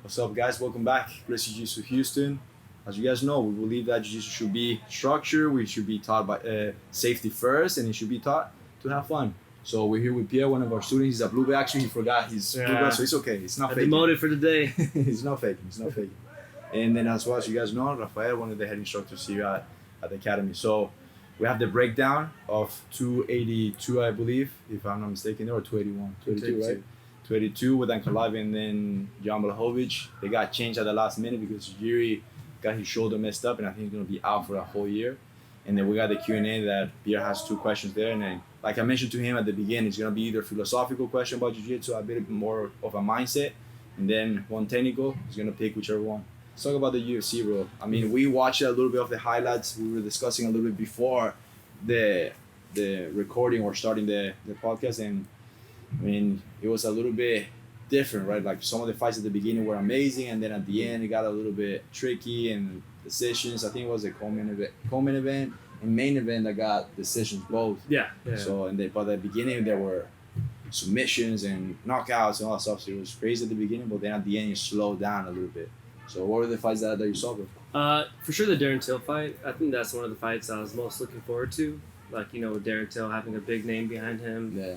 What's up, guys? Welcome back. Gracie Jiu Jitsu Houston. As you guys know, we believe that Jiu Jitsu should be structured. We should be taught by safety first, and it should be taught to have fun. So we're here with Pierre, one of our students. He's a blue belt. Actually, he forgot his blue belt, so it's okay. It's not faking. Demoted for the day. It's not faking. It's not faking. And then as well as you guys know, Rafael, one of the head instructors here at the academy. So we have the breakdown of 282, I believe, if I'm not mistaken, or 281. 282, right? 282 with Ankalaev and then Jan Blachowicz. They got changed at the last minute because Yuri got his shoulder messed up and I think he's going to be out for a whole year. And then we got the Q&A that Pierre has 2 questions there. And then, like I mentioned to him at the beginning, it's going to be either philosophical question about Jiu-Jitsu, a bit more of a mindset, and then one technical. He's going to pick whichever one. Let's talk about the UFC, bro. I mean, we watched a little bit of the highlights. We were discussing a little bit before the recording or starting the podcast, and I mean, it was a little bit different, right? Like some of the fights at the beginning were amazing, and then at the end it got a little bit tricky and decisions. I think it was a co-main event and main event that got decisions both. Yeah. So but at the beginning there were submissions and knockouts and all that stuff. So it was crazy at the beginning, but then at the end it slowed down a little bit. So what were the fights that you saw, bro? For sure the Darren Till fight. I think that's one of the fights I was most looking forward to. Like, you know, with Darren Till having a big name behind him. Yeah.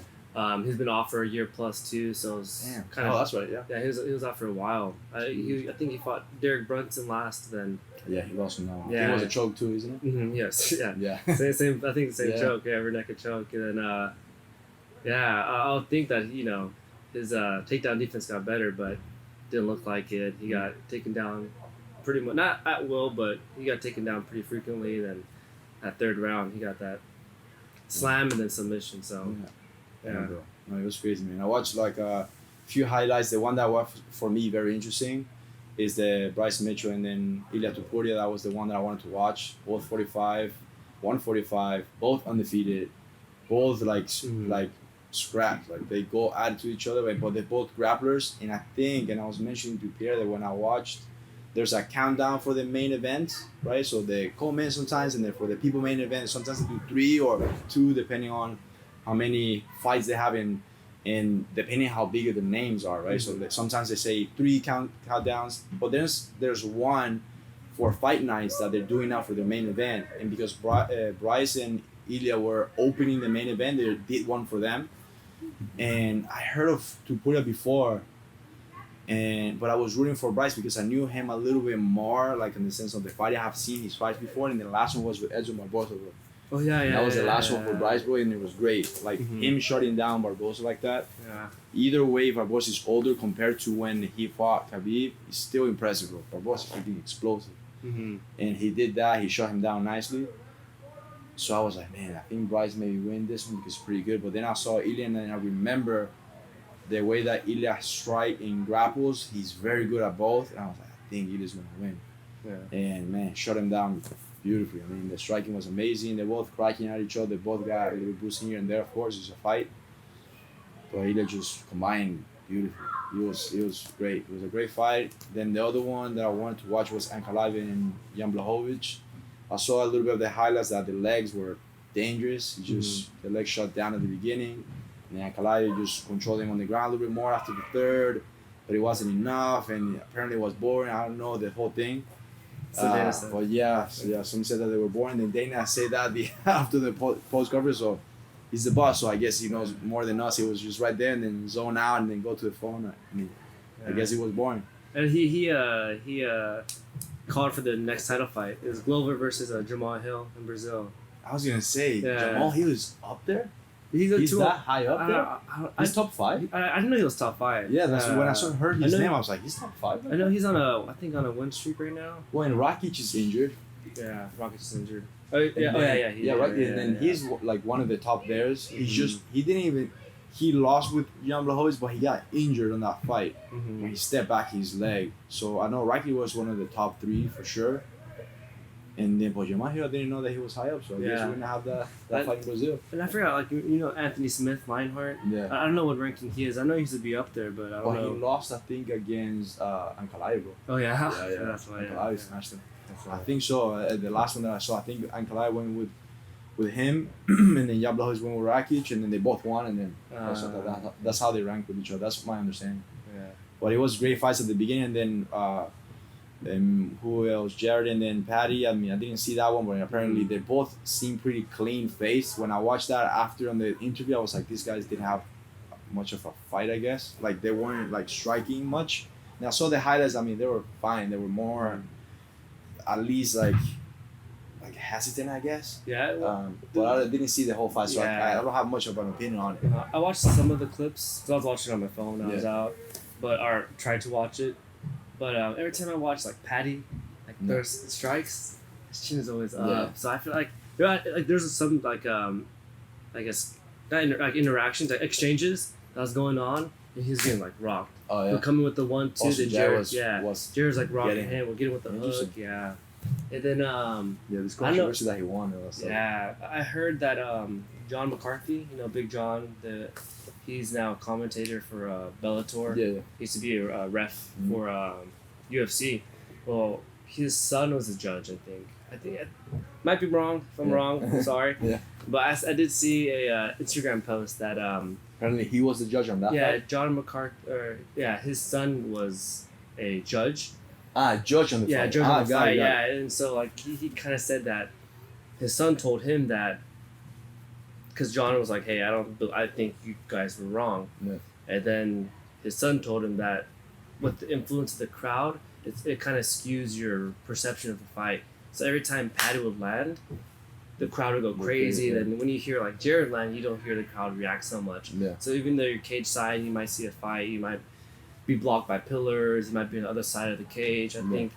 He's been off for a year plus too, so it's kind of. Oh, that's right. Yeah. Yeah, he was out for a while. I think he fought Derek Brunson last. Then. Yeah, he lost him now. Yeah. I think it was a choke too, isn't it? Mm-hmm, yes. Yeah. Yeah. same. I think the same choke. Yeah, rear naked choke, and then I'll think that his takedown defense got better, but didn't look like it. He got taken down pretty much, not at will, but he got taken down pretty frequently. Then that third round, he got that slam and then submission. So. Yeah, bro. No, it was crazy, man. I watched like a few highlights. The one that was for me very interesting is the Bryce Mitchell and then Ilia Topuria. That was the one that I wanted to watch. Both 45, 145, both undefeated, both like scrapped. Like they go add to each other, but they're both grapplers. And I was mentioning to Pierre that when I watched, there's a countdown for the main event, right? So the co-main sometimes, and then for the people main event, sometimes they do 3 or 2 depending on how many fights they have and depending how big the names are, right? Mm-hmm. So sometimes they say 3 countdowns, but there's one for fight nights that they're doing now for the main event. And because Bryce and Ilia were opening the main event, they did one for them. And I heard of Topuria before, but I was rooting for Bryce because I knew him a little bit more, like in the sense of the fight. I have seen his fights before, and the last one was with Edson Barbosa, bro. Oh yeah. That was the last one for Bryce, bro, and it was great. Like him shutting down Barbosa like that. Yeah. Either way, Barbosa is older compared to when he fought Khabib. It's still impressive, bro. Barbosa is freaking explosive, and he did that. He shut him down nicely. So I was like, man, I think Bryce maybe win this one because it's pretty good. But then I saw Ilia, and then I remember the way that Ilia strike and grapples. He's very good at both, and I was like, I think Ilia's gonna win. Yeah. And man, shut him down beautifully. I mean, the striking was amazing. They're both cracking at each other. They both got a little boost here and there. Of course, it's a fight, but Ilia just combined beautifully. It was great. It was a great fight. Then the other one that I wanted to watch was Ankalaev and Jan Blachowicz. I saw a little bit of the highlights that the legs were dangerous. The legs shut down at the beginning, and Ankalaev just controlled him on the ground a little bit more after the third, but it wasn't enough, and apparently it was boring. I don't know the whole thing. But yeah, some said that they were boring. Then Dana said that after the post coverage. So he's the boss, so I guess he knows more than us. He was just right there and then zone out and then go to the phone. I guess it was boring. And he called for the next title fight. It was Glover versus Jamal Hill in Brazil. I was gonna say Jamal Hill is up there. He's that high up there? He's top 5? I didn't know he was top 5. Yeah, that's when I heard his name. I was like, he's top 5? I know he's on a win streak right now. Well, and Rakic is injured. Yeah, Rakic is injured. And then he's like one of the top bears. He lost with Jan Blachowicz, but he got injured on that fight when he stepped back his leg. So I know Rakic was one of the top 3 for sure. And then, but Jamal Hill, I didn't know that he was high up, so I guess we're going to have that fight in Brazil. And I forgot, like, Anthony Smith, Lionheart. Yeah. I don't know what ranking he is. I know he used to be up there, but I don't know. He lost, I think, against Ankalaev, bro. Oh, yeah? Yeah. That's why. Ankalaev smashed him. I think so. The last one that I saw, I think Ankalaev went with him, and then Jan Blachowicz went with Rakic, and then they both won, and then that's how they ranked with each other. That's my understanding. Yeah. But it was great fights at the beginning, and then who else? Jared and then Patty. I mean, I didn't see that one, but apparently they both seem pretty clean faced. When I watched that after on the interview, I was like, these guys didn't have much of a fight, I guess. Like they weren't like striking much. And I saw the highlights. I mean, they were fine. They were more, at least like hesitant, I guess. Yeah. But I didn't see the whole fight, so Yeah. I don't have much of an opinion on it. I watched some of the clips because I was watching it on my phone when I was out, or tried to watch it. But every time I watch like Patty, like there's strikes, his chin is always up. Yeah. So I feel like there's some like I guess not interactions, like exchanges that was going on, and he's getting like rocked. Oh yeah. We're coming with the 1-2, Also, then Jared Jared, was Jared's like rocking getting him. We're getting with the hook, yeah. And then this controversy that he won. yeah, I heard that John McCarthy, Big John, he's now a commentator for Bellator. Yeah. He used to be a ref for UFC. Well, his son was a judge, I think I might be wrong. If I'm wrong, I'm sorry. Yeah. But I did see a Instagram post that Apparently he was the judge on that fight. John McCarthy, his son was a judge. Judge on the fight. Yeah, judge on the fight. Got Yeah, and so like he kind of said that his son told him that because John was like, "Hey, I think you guys were wrong," and then his son told him that with the influence of the crowd, it kind of skews your perception of the fight. So every time Patty would land, the crowd would go crazy. Then when you hear like Jared land, you don't hear the crowd react so much. Yeah. So even though you're cage side, you might see a fight, you might be blocked by pillars, you might be on the other side of the cage. I think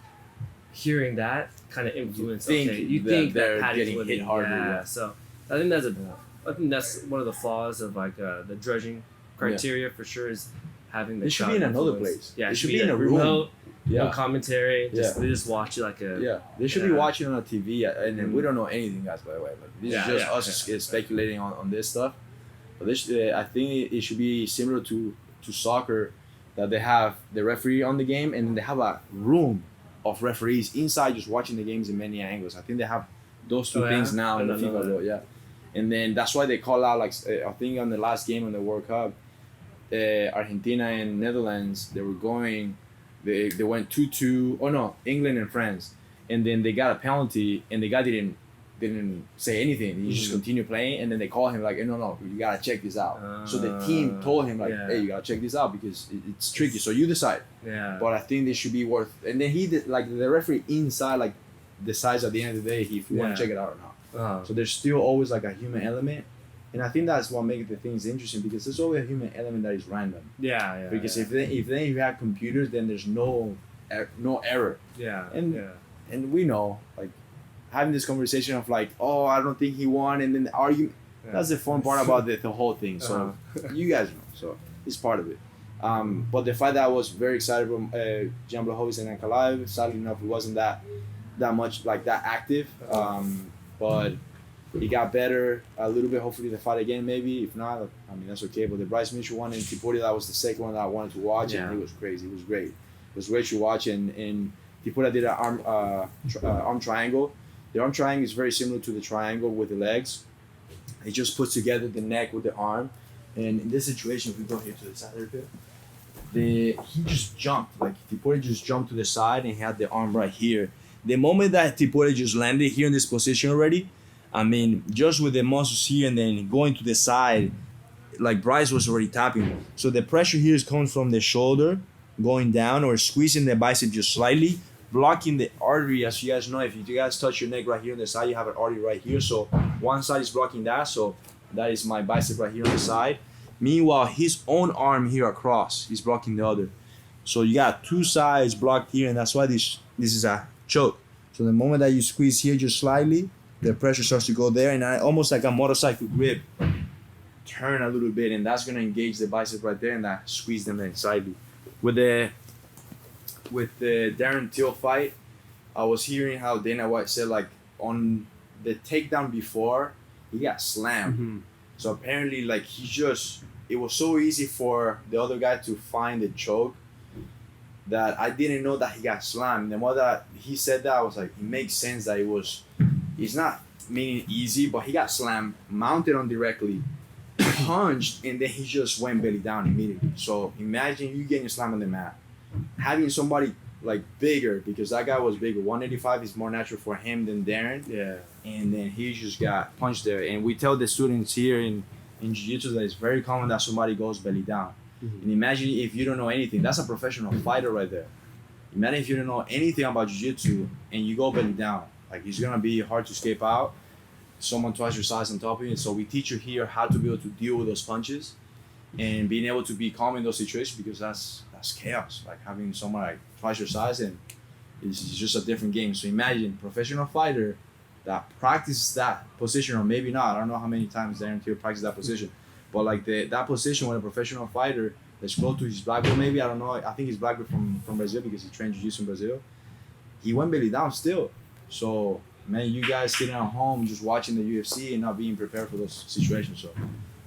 hearing that kind of influence. You think that Patty's getting winning. hit harder. Yeah. So I think that's one of the flaws of like the judging criteria for sure is having the. It should be in another place. Yeah, it should be in a room. Remote, no commentary. They just watch it like a. Yeah, they should be watching on a TV, and we don't know anything, guys. By the way, like, this is just us speculating on this stuff. But I think it should be similar to soccer, that they have the referee on the game, and they have a room of referees inside just watching the games in many angles. I think they have those two things now in the FIFA law. Yeah, and then that's why they call out like I think on the last game on the World Cup, Argentina and Netherlands, they were going. They went 2-2. Oh no, England and France, and then they got a penalty, and the guy didn't say anything. He just continued playing, and then they called him like, hey, no, you gotta check this out. So the team told him like, hey, you gotta check this out because it's tricky. So you decide. Yeah. But I think they should be worth. And then he did like the referee inside like decides at the end of the day if you want to check it out or not. So there's still always like a human element. And I think that's what makes the things interesting because there's always a human element that is random. Yeah. Because if you have computers, then there's no error. Yeah. And we know like having this conversation of like, oh, I don't think he won, and then the argument. Yeah. That's the fun part about the whole thing. So you guys know. So it's part of it. But the fight that I was very excited from Jan Blachowicz and Ankalaev. Sadly enough, it wasn't that much like that active. But he got better a little bit. Hopefully the fight again, maybe. If not, I mean that's okay. But the Bryce Mitchell one in Tipori, that was the second one that I wanted to watch, and it was crazy. It was great. It was great to watch. And Tipori did an arm triangle. The arm triangle is very similar to the triangle with the legs. He just puts together the neck with the arm. And in this situation, if we go here to the side a little bit, he just jumped. Like Tipori just jumped to the side and he had the arm right here. The moment that Tipori just landed here in this position already, I mean, just with the muscles here and then going to the side, like Bryce was already tapping. So the pressure here is coming from the shoulder, going down or squeezing the bicep just slightly, blocking the artery. As you guys know, if you guys touch your neck right here on the side, you have an artery right here. So one side is blocking that. So that is my bicep right here on the side. Meanwhile, his own arm here across is blocking the other. So you got two sides blocked here, and that's why this is a choke. So the moment that you squeeze here just slightly, the pressure starts to go there, and I almost like a motorcycle grip, turn a little bit, and that's gonna engage the bicep right there, and that squeeze them in slightly. With the Darren Till fight, I was hearing how Dana White said like on the takedown before, he got slammed. Mm-hmm. So apparently like it was so easy for the other guy to find the choke that I didn't know that he got slammed. And the more that he said that, I was like, it makes sense that it's not meaning easy, but he got slammed, mounted on directly, punched, and then he just went belly down immediately. So imagine you getting slammed on the mat, having somebody like bigger, because that guy was bigger. 185 is more natural for him than Darren. Yeah. And then he just got punched there. And we tell the students here in Jiu-Jitsu that it's very common that somebody goes belly down. Mm-hmm. And imagine if you don't know anything. That's a professional fighter right there. Imagine if you don't know anything about Jiu-Jitsu and you go belly down. Like, it's going to be hard to escape out. Someone twice your size on top of you. So we teach you here how to be able to deal with those punches and being able to be calm in those situations, because that's chaos. Like, having someone like twice your size, and it's just a different game. So imagine professional fighter that practices that position, or maybe not. I don't know how many times Darren Till practices that position, but like that position when a professional fighter that's close to his black belt, maybe, I don't know. I think he's black belt from Brazil, because he trained Jiu-Jitsu in Brazil. He went belly down still. So man, you guys sitting at home just watching the UFC and not being prepared for those situations.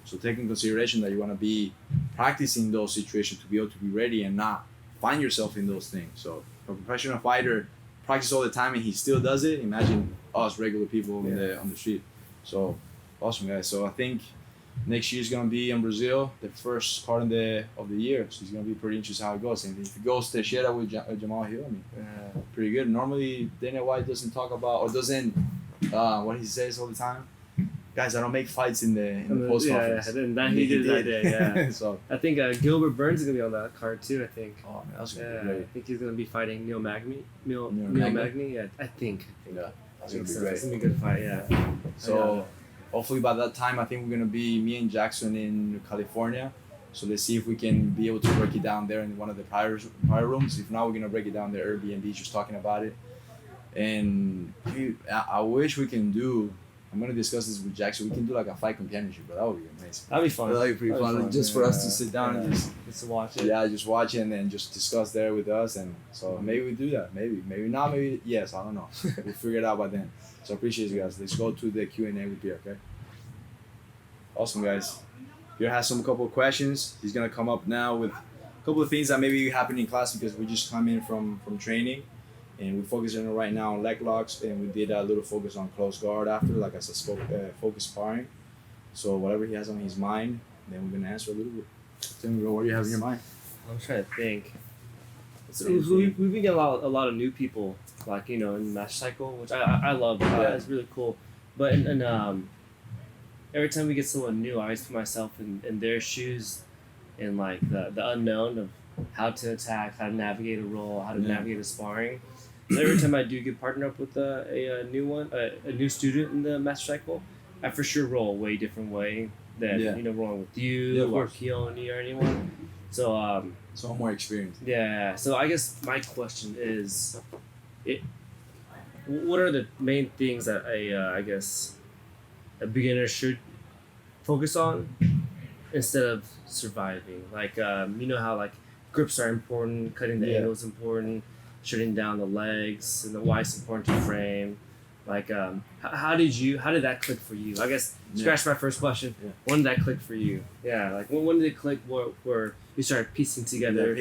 So take in consideration that you want to be practicing those situations to be able to be ready and not find yourself in those things. So if a professional fighter practices all the time and he still does it, imagine us regular people on the street. So awesome, guys. So I think next year is gonna be in Brazil, the first part of the year. So it's gonna be pretty interesting how it goes. And if it goes to Teixeira with Jamal Hill, I mean, pretty good. Normally Dana White doesn't talk about, or doesn't what he says all the time. Guys, I don't make fights in the post conference. Yeah, and that he did that day. Yeah. So I think Gilbert Burns is gonna be on that card too. I think. oh man, that's gonna be I great. think he's gonna be fighting Neil Magny. Neil Magny? Magny. Yeah, I think. Yeah, that's gonna be So great. it's gonna be a good fight. Yeah. So hopefully by that time, I think we're gonna be me and Jackson in California. So let's see if we can be able to break it down there in one of the prior rooms. If not, we're gonna break it down there Airbnb, just talking about it. And dude, I wish we can do. I'm gonna discuss this with Jackson. We can do like a fight companionship, but that would be amazing. That'd be fun. That'd be pretty fun, just for us to sit down and just to watch it. Yeah, just watch it and then just discuss there with us. And so maybe we do that. Maybe not. Maybe yes. I don't know. We'll figure it out by then. So appreciate you guys. Let's go to the Q&A with Pierre. Okay. Awesome, guys. Pierre has some couple of questions. He's gonna come up now with a couple of things that maybe happen in class, because we just come in from training. And we're focusing right now on leg locks, and we did a little focus on close guard after, like I said, focus sparring. So whatever he has on his mind, then we're gonna answer a little bit. Tell me, what do you have in your mind? I'm trying to think. We've been getting a lot of new people, like, you know, in Match Cycle, which I love. It's really cool. But every time we get someone new, I always put myself in their shoes, in like the unknown of how to attack, how to navigate a roll, how to navigate a sparring. Every time I do get partnered up with a new student in the Master Cycle, I for sure roll a way different way than rolling with you or Keone or anyone. So so more experience. Yeah. So I guess my question is, what are the main things that a beginner should focus on instead of surviving? Like you know how like grips are important, cutting the angle is important, shutting down the legs, and why it's important to frame. Like, how did that click for you? I guess scratch my first question. Yeah. When did that click for you? Yeah, like when did it click where you started piecing together?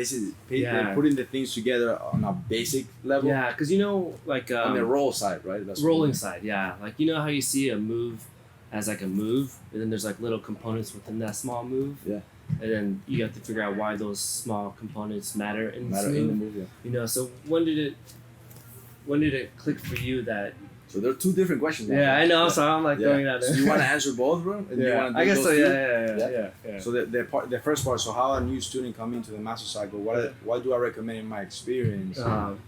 Putting the things together on a basic level. Yeah, because you know, like on the roll side, right? That's rolling side. Yeah, like you know how you see a move as like a move, and then there's like little components within that small move. Yeah. And then you have to figure out why those small components matter in the move. Yeah. You know, so when did it click for you that? So there are two different questions. Yeah, I know. So I'm like throwing that in. So you want to answer both, bro? I guess so. Yeah. So the first part. So how a new student come into the master cycle? What do I recommend in my experience on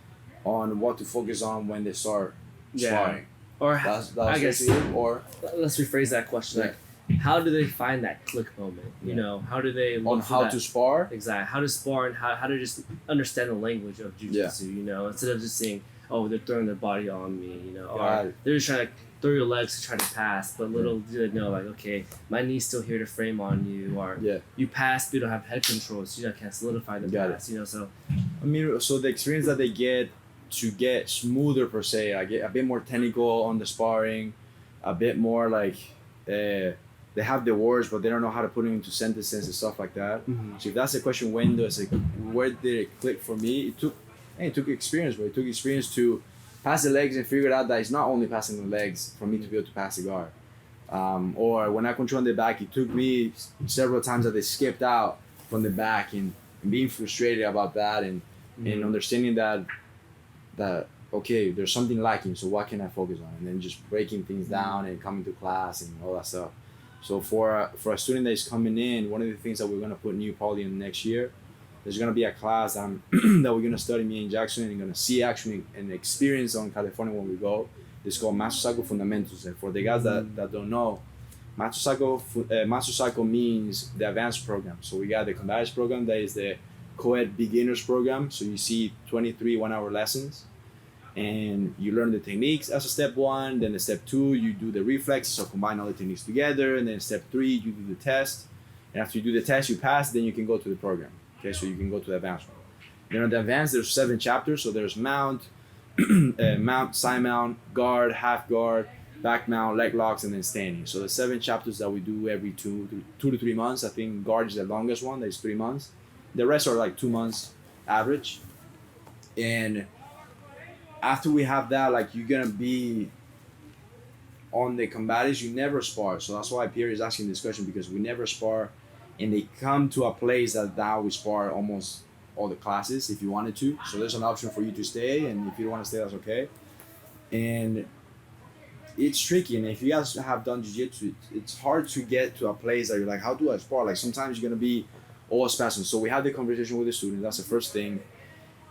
what to focus on when they start sparring? Or I guess. Or let's rephrase that question. Like, how do they find that click moment? You know, how do they look on how to spar? Exactly. How to spar and how to just understand the language of jiu-jitsu. You know, instead of just saying, oh, they're throwing their body on me, you know, or they're just trying to throw your legs to try to pass, but little do they know, like, okay, my knee's still here to frame on you, or you pass, but you don't have head control, so you can't solidify the pass, you know, so. I mean, so the experience that they get to get smoother, per se, I get a bit more technical on the sparring, a bit more like, they have the words, but they don't know how to put them into sentences and stuff like that. Mm-hmm. So if that's the question, where did it click for me? It took experience, but it took experience to pass the legs and figure out that it's not only passing the legs for me to be able to pass the guard. Or when I control on the back, it took me several times that they skipped out from the back, and being frustrated about that, and understanding that okay, there's something lacking, so what can I focus on? And then just breaking things down and coming to class and all that stuff. So for a student that is coming in, one of the things that we're gonna put new probably in the next year, there's gonna be a class that we're gonna study, me and Jackson, and gonna see actually an experience on California when we go. It's called Master Cycle Fundamentals, and for the guys that don't know, Master Cycle means the advanced program. So we got the combatives program, that is the co-ed beginners program. So you see 23 1-hour lessons, and you learn the techniques as a step 1. Then the step 2, you do the reflexes, so combine all the techniques together. And then step 3, you do the test. And after you do the test, you pass, then you can go to the program. Okay, so you can go to the advanced one. Then on the advanced, there's 7 chapters. So there's mount, mount, side mount, guard, half guard, back mount, leg locks, and then standing. So the 7 chapters that we do every 2 to 3 months. I think guard is the longest one, that is 3 months. The rest are like 2 months average. And after we have that, like, you're gonna be on the combatives, you never spar. So that's why Pierre is asking this question, because we never spar, and they come to a place that now we spar almost all the classes if you wanted to. So there's an option for you to stay, and if you don't want to stay, that's okay. And it's tricky, and if you guys have done jiu-jitsu, it's hard to get to a place that you're like, how do I spar? Like, sometimes you're gonna be all spasms. So we have the conversation with the student. That's the first thing.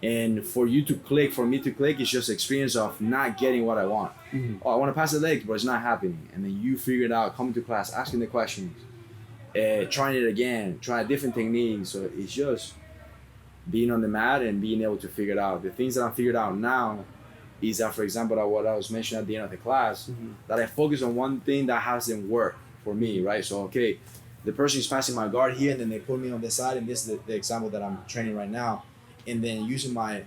And for you to click, for me to click, it's just experience of not getting what I want. Oh, I want to pass the legs, but it's not happening. And then you figure it out, coming to class, asking the questions, trying it again, trying different techniques. So it's just being on the mat and being able to figure it out. The things that I figured out now is that, for example, that what I was mentioning at the end of the class, that I focus on one thing that hasn't worked for me, right? So, okay, the person is passing my guard here, and then they put me on the side, and this is the example that I'm training right now. And then using my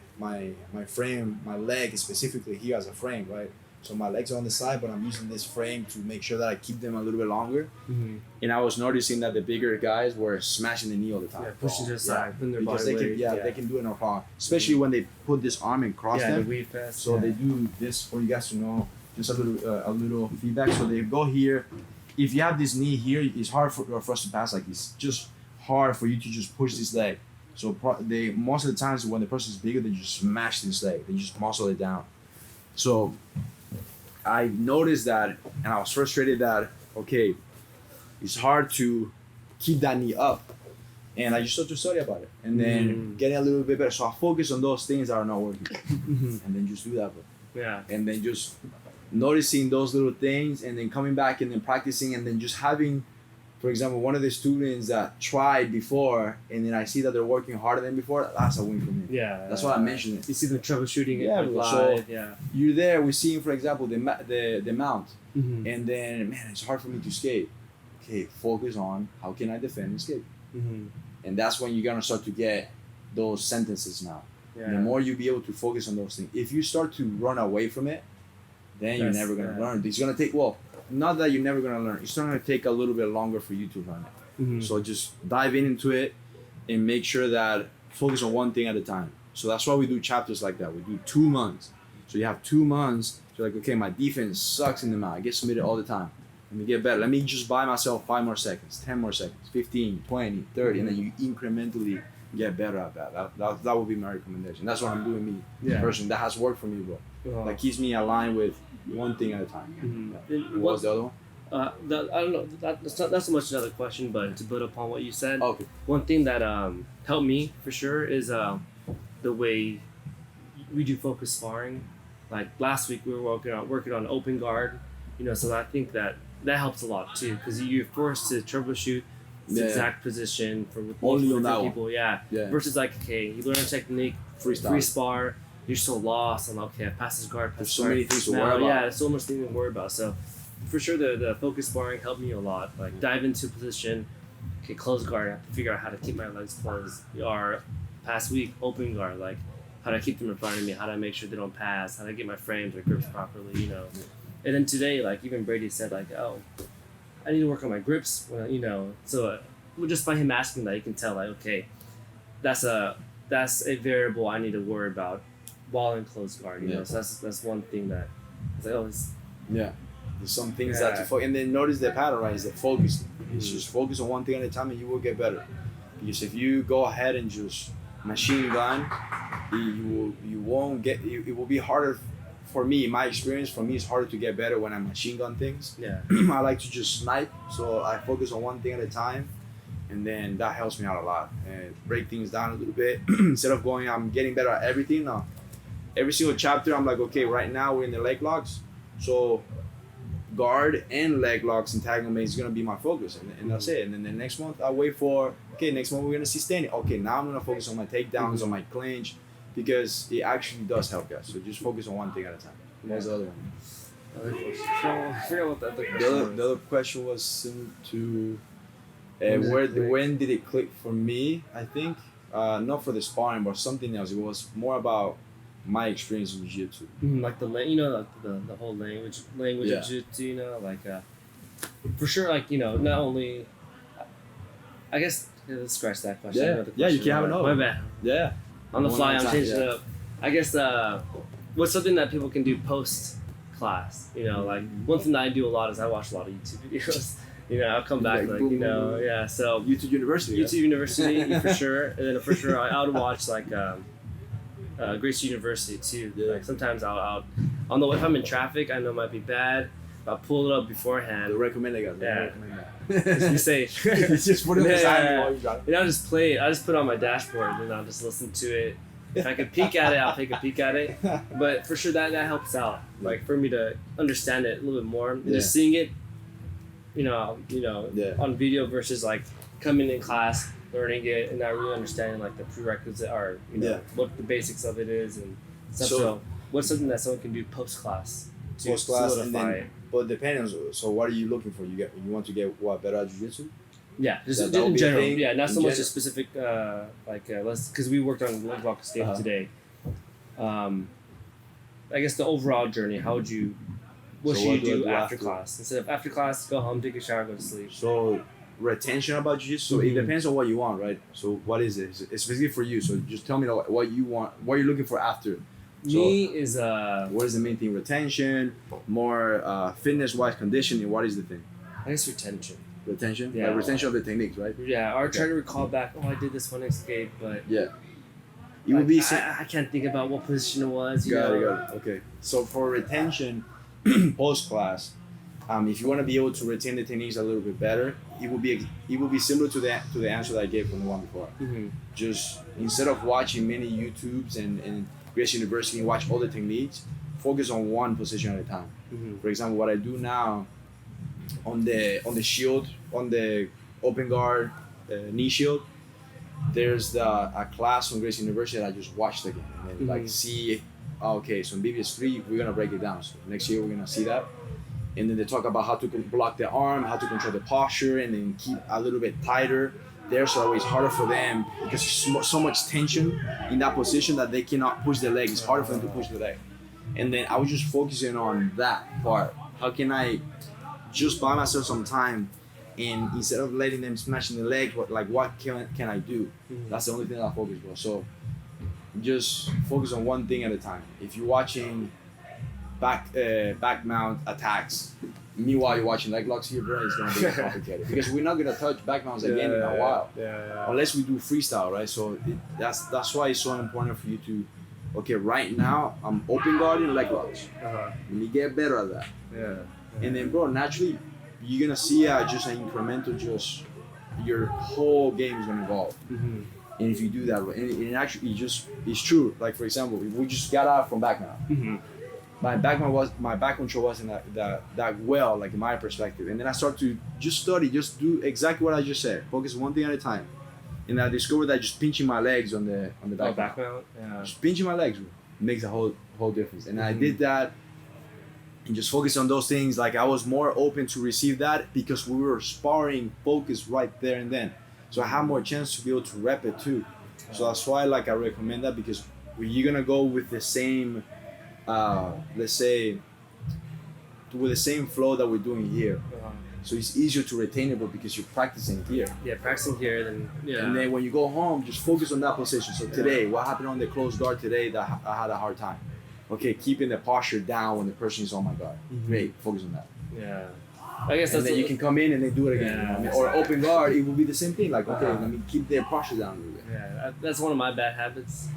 frame, my leg specifically here as a frame, right? So my legs are on the side, but I'm using this frame to make sure that I keep them a little bit longer. And I was noticing that the bigger guys were smashing the knee all the time. Yeah, pushing to the side, putting their because body they weight. can, they can do it no problem. Especially when they put this arm and cross them. The weave fast. So they do this for you guys to know, just a little feedback. So they go here. If you have this knee here, it's hard for us to pass. Like, it's just hard for you to just push this leg. So they, most of the times when the person is bigger, they just smash this leg. They just muscle it down. So I noticed that, and I was frustrated that, okay, it's hard to keep that knee up. And I just started to study about it. And then getting a little bit better. So I focus on those things that are not working. And then just do that. Yeah. And then just noticing those little things, and then coming back and then practicing, and then just having, for example, one of the students that tried before, and then I see that they're working harder than before, that's a win for me. Yeah. That's why I mentioned it. You see them troubleshooting it live. So yeah. You're there, we're seeing, for example, the mount. And then, man, it's hard for me to skate. Okay, focus on how can I defend and skate. And that's when you're going to start to get those sentences now. Yeah. The more you be able to focus on those things. If you start to run away from it, then you're never going to learn. It's going to take, not that you're never going to learn. It's going to take a little bit longer for you to learn it. So just dive into it and make sure that focus on one thing at a time. So that's why we do chapters like that. We do 2 months. So you have 2 months. So like, okay, my defense sucks in the mount. I get submitted all the time. Let me get better. Let me just buy myself 5 more seconds, 10 more seconds, 15, 20, 30, and then you incrementally get better at that. That would be my recommendation. That's what I'm doing, me, person. That has worked for me, bro. That keeps me aligned with one thing at a time. What was the other one? I don't know. That's not so much another question, but to build upon what you said, one thing that helped me for sure is the way we do focus sparring. Like last week, we were working on open guard. So I think that helps a lot too, because you're forced to troubleshoot the exact position for only on that people. Yeah. Versus like, okay, you learn a technique, free spar. You're so lost. I'm like, okay, I pass this guard. There's so many things to worry about. Yeah, so much things to worry about. So for sure, the focus sparring helped me a lot. Like dive into position. Okay, close guard. I have to figure out how to keep my legs closed. Or past week, open guard. Like how do I keep them in front of me? How do I make sure they don't pass? How do I get my frames or grips properly? And then today, like even Brady said, like, oh, I need to work on my grips. So just by him asking that, you can tell, like, okay, that's a variable I need to worry about while in close guard. So that's one thing that it's like, There's some things that to focus, and then notice the pattern, right? Is the focus. It's just focus on one thing at a time, and you will get better. Because if you go ahead and just machine gun, you won't get. It will be harder. For me, my experience, for me, it's harder to get better when I machine gun things. Yeah. I like to just snipe, so I focus on one thing at a time, and then that helps me out a lot and break things down a little bit. Instead of going, I'm getting better at everything. No, every single chapter, I'm like, okay, right now we're in the leg locks, so guard and leg locks entanglement is gonna be my focus, and that's it. And then the next month, I wait for, okay, next month we're gonna see standing. Okay, now I'm gonna focus on my takedowns, on my clinch. Because it actually does help, guys. So just focus on one thing at a time. What was the other one? I forgot what the other question was. The other question was similar to when did it click for me? I think not for the sparring, but something else. It was more about my experience in jiu-jitsu. Like the the whole language of jiu-jitsu. Like for sure. Like not only. I guess let's scratch that question. Yeah, you can have another. My bad. Yeah. On the fly, I'm changing it up. I guess what's something that people can do post class? Like one thing that I do a lot is I watch a lot of YouTube videos. I'll come back so YouTube University for sure, and then for sure I would watch like Gracie University too. Yeah. Like sometimes I'll if I'm in traffic, I know it might be bad. I'll pull it up beforehand. They recommend it, guys. Just be safe. Just put it beside while you got it. I'll just play it. I'll just put it on my dashboard and I'll just listen to it. If I can peek at it, I'll take a peek at it. But for sure that helps out. Like for me to understand it a little bit more. And just seeing it, on video versus like coming in class, learning it, and not really understanding like the prerequisite or what the basics of it is and stuff. So what's something that someone can do post class to solidify it? But depending on, so what are you looking for? You want to get what, better at jiu-jitsu? Yeah, just in general. Yeah, not so much a specific because we worked on leg lock escape today. I guess the overall journey. What should you do after class? Instead of after class, go home, take a shower, go to sleep. So retention about jiu-jitsu. So it depends on what you want, right? So what is it? It's specifically for you. So just tell me what you want. What you're looking for after. What is the main thing? Retention, more fitness-wise conditioning. What is the thing? I guess retention. Retention? Yeah. Like retention of the techniques, right? Yeah, or try to recall back, I did this one escape, but it would be I can't think about what position it was. Got it. Okay. So for retention, post-class, if you want to be able to retain the techniques a little bit better, it will be similar to the answer that I gave from the one before. Mm-hmm. Just instead of watching many YouTubes and Gracie University and watch all the techniques, focus on one position at a time. Mm-hmm. For example, what I do now on the shield, on the open guard knee shield, there's a class from Gracie University that I just watched again and then see, okay, so in BBS 3 we're gonna break it down. So next year we're gonna see that. And then they talk about how to block the arm, how to control the posture, and then keep a little bit tighter there, so that way it's harder for them because there's so much tension in that position that they cannot push the leg. It's harder for them to push the leg. And then I was just focusing on that part. How can I just buy myself some time, and instead of letting them smash in the leg, what can I do? Mm-hmm. That's the only thing that I focus on. So just focus on one thing at a time. If you're watching back mount attacks, meanwhile you're watching leg locks here, bro, it's gonna be complicated because we're not gonna touch back mounts again in a while, unless we do freestyle, right? So that's why it's so important for you to, okay, right now I'm open guarding leg locks. Let me get better at that. And then, bro, naturally you're gonna see just an incremental, just your whole game is gonna evolve. Mm-hmm. And if you do that, and actually it's true. Like for example, if we just got out from back mount. Mm-hmm. My back control wasn't that well, like in my perspective. And then I started to just study, just do exactly what I just said. Focus one thing at a time. And I discovered that just pinching my legs on the back mount. Yeah. Just pinching my legs makes a whole difference. And I did that and just focus on those things. Like I was more open to receive that because we were sparring focus right there and then. So I had more chance to be able to rep it too. So that's why I recommend that, because when you're gonna go with the same let's say with the same flow that we're doing here, so it's easier to retain it, but because you're practicing here. Yeah, practicing here, then and then when you go home, just focus on that position. So today, what happened on the closed guard today that I had a hard time? Okay, keeping the posture down when the person is on my guard. Great, focus on that. Yeah. I guess And that's then you can come in and then do it again. Yeah. You know what I mean? Or open guard, it will be the same thing. Like, okay, let me keep their posture down a little bit. Yeah, that's one of my bad habits.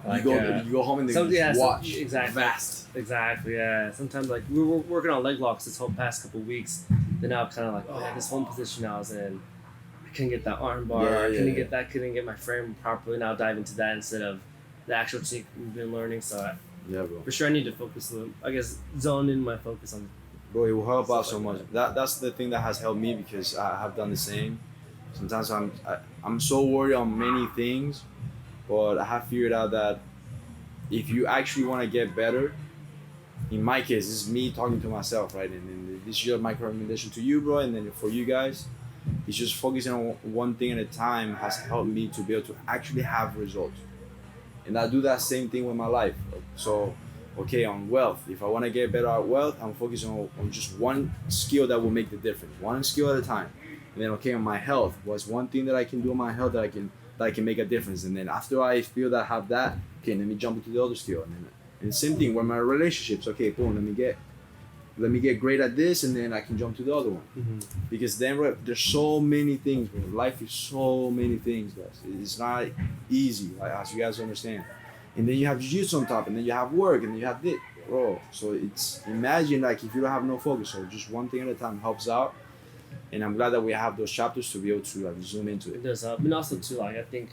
You go home and then just watch. Exactly. Fast. Exactly. Yeah. Sometimes like we were working on leg locks this whole past couple weeks. Then now I'm kind of like, oh yeah, this one position I was in, I couldn't get that arm bar. I couldn't get that. Couldn't get my frame properly. Now dive into that instead of the actual technique we've been learning. So Bro. For sure I need to focus. I guess zone in my focus on. Bro, it will help out so much. That's the thing that has helped me because I have done the same. Sometimes I'm so worried on many things, but I have figured out that if you actually want to get better, in my case, this is me talking to myself, right? And this is just my recommendation to you, bro, and then for you guys, it's just focusing on one thing at a time has helped me to be able to actually have results. And I do that same thing with my life. So, okay, on wealth, if I want to get better at wealth, I'm focusing on just one skill that will make the difference, one skill at a time. And then, okay, on my health, what's one thing that I can do on my health that I can make a difference? And then after I feel that I have that, okay, let me jump into the other skill. And same thing with my relationships. Okay, boom, let me get great at this, and then I can jump to the other one. Mm-hmm. Because then there's so many things, bro. Life is so many things, guys. It's not easy, like, as you guys understand. And then you have jiu-jitsu on top, and then you have work, and then you have this, bro. So it's, imagine like if you don't have no focus, so just one thing at a time helps out. And I'm glad that we have those chapters to be able to like zoom into it. It does help, and also too, like I think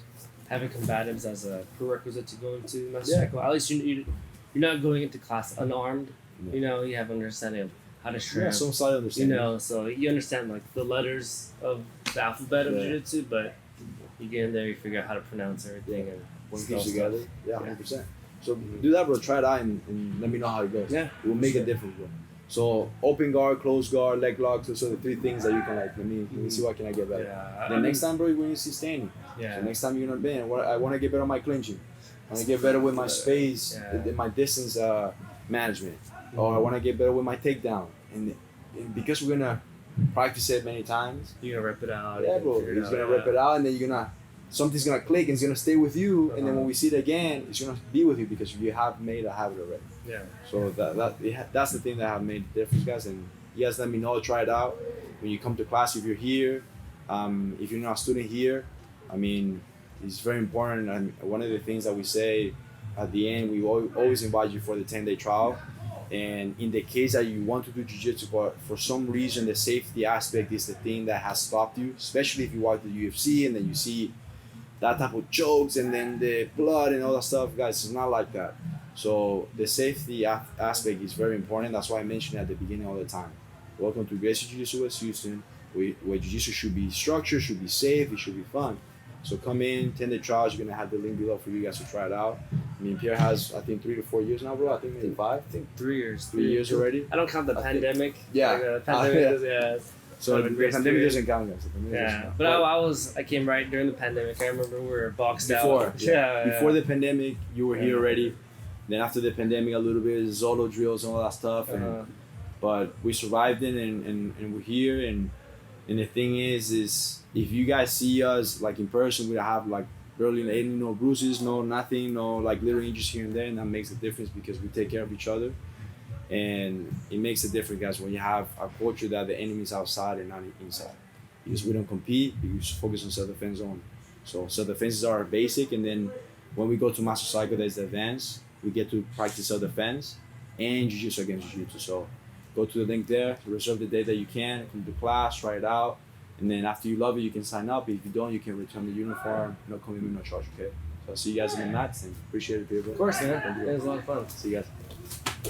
having combatives as a prerequisite to go into master cycle. At least you're not going into class unarmed. Yeah. You know, you have an understanding of how to shrimp. Yeah, some side understanding. You know, so you understand like the letters of the alphabet of jiu-jitsu, but you get in there, you figure out how to pronounce everything and one piece together. Yeah, 100%. So do that, bro. Try it out and let me know how it goes. Yeah, it will make a difference, bro. So open guard, close guard, leg lock. So the three things that you can like. Let me see what can I get better. Yeah. Then next time, bro, when you see standing. Yeah. So next time you're not bend. I want to get better on my clinching. I want to get better with my space, my distance management. Or I want to get better with my takedown. And because we're gonna practice it many times. You're gonna rip it out. Yeah, bro. He's gonna rip it out, and then something's gonna click, and it's gonna stay with you. And then when we see it again, it's gonna be with you because you have made a habit already. Yeah. So that's the thing that have made the difference, guys. And you guys let me know, try it out. When you come to class, if you're here, if you're not a student here, I mean, it's very important. And one of the things that we say at the end, we always invite you for the 10-day trial. And in the case that you want to do jiu-jitsu, but for some reason the safety aspect is the thing that has stopped you, especially if you watch the UFC and then you see that type of chokes and then the blood and all that stuff, guys, it's not like that. So the safety aspect is very important. That's why I mentioned it at the beginning all the time. Welcome to Gracie Jiu Jitsu West Houston, where jiu-jitsu should be structured, should be safe, it should be fun. So come in, 10-day trials. You're gonna have the link below for you guys to try it out. I mean, Pierre has, I think, 3 to 4 years now, bro. I think maybe 5. I think 3 years. 3 years already. I don't count the pandemic. Yeah. Like, pandemic. Yeah. So the pandemic doesn't count, guys. Yeah, but I came right during the pandemic. I remember we were boxed out. Before the pandemic, you were here already. Then after the pandemic, a little bit of Zolo drills and all that stuff. But we survived it and we're here. And the thing is if you guys see us like in person, we have like barely any no bruises, no nothing, no like little injuries here and there, and that makes a difference because we take care of each other. And it makes a difference, guys, when you have a culture that the enemy is outside and not inside. Because we don't compete, we just focus on self-defense only. So self-defense is our basic, and then when we go to Master Cycle, there's the advance. We get to practice self-defense and jiu-jitsu against jiu-jitsu. So go to the link there, reserve the day that you can, come to class, try it out. And then after you love it, you can sign up. If you don't, you can return the uniform. No commitment, no charge, okay? So I'll see you guys in the mats, and appreciate it, people. Of course, man. It was a lot of fun. See you guys.